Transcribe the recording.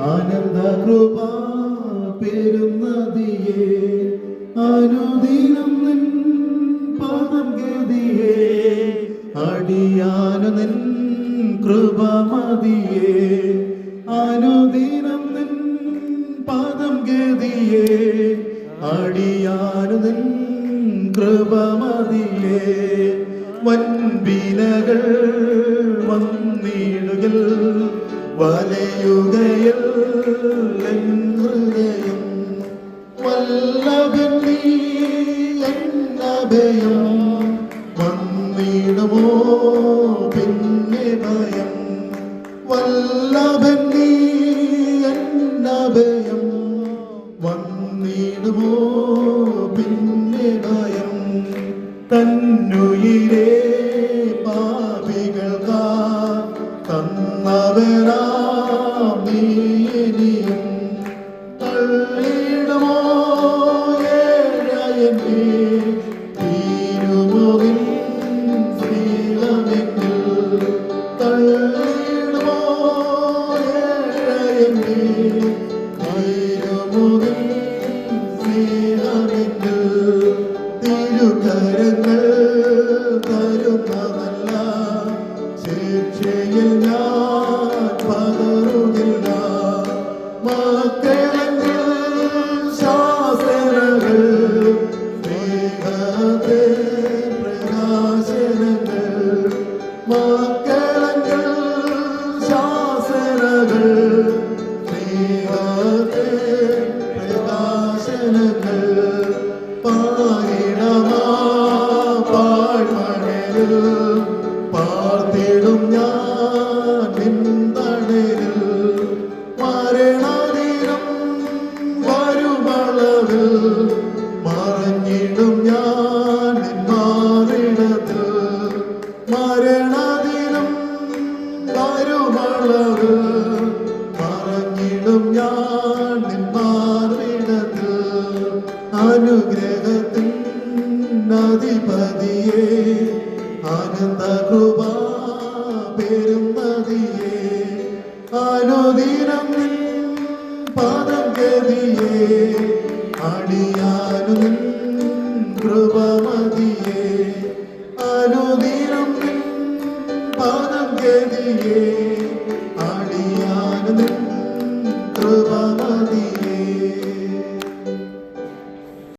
ആനന്ദ കൃപ പെരുന്നതിയേ അനുദിനം നിൻ പാദം ഗതിയേ അടിയാനു നിൻ കൃപ മതിയേ അനുദിനം നിൻ പാദം ഗതിയേ അടിയാനു നിൻ കൃപ മതിയേ വൻവിനകൾ വന്നിടുകിൽ വലയുകയിൽ ഹൃദയം വല്ലഭൻ നീ എന്നഭയം വന്നിടുമോ പിന്നെ ഭയം വല്ലഭൻ നീ എന്നഭയം വന്നിടുമോ പിന്നെ ഭയം തന്നുയിരേ പാപികൾക്കാ തന്നവനാം നീയും തള്ളിയിടുമോ ഏഴയനെ തീരുമുകിൽ ശ്രീലമെങ്കിൽ തള്ളിയിടുമോ ഏഴയനെ തീരുമുകിൽ ശ്രീലമെങ്കിൽ തിരുകരങ്ങൾ തരുന്നതല്ല ശിക്ഷയിൽ ഞാൻ പകരുകില്ല മക്കളെങ്കിൽ ശാസനകൾ സ്നേഹത്തെ പ്രകാശനങ്ങൾ മക്കളെങ്കിൽ ശാസനകൾ സ്നേഹത്തെ പ്രകാശനങ്ങൾ പാരിടമാ പാഴ്മഴയിൽ പാർത്തിടും ഞാൻ നിന്തണലിൽ മരണദിനം വരുമളവിൽ മറഞ്ഞിടും ഞാൻ നിന്മാറിടത്തിൽ മരണദിനം വരുമളവിൽ മറഞ്ഞിടും ഞാൻ നിന്മാറിടത്തിൽ അനുഗ്രഹത്തിൻ അധിപതിയേ ആനന്ദ കൃപ പെരുന്നതിയേ അനുദിനം നിൻ പാദം ഗതിയേ അടിയാനു നിൻ കൃപ മതിയേ അനുദിനം നിൻ പാദം ഗതിയേ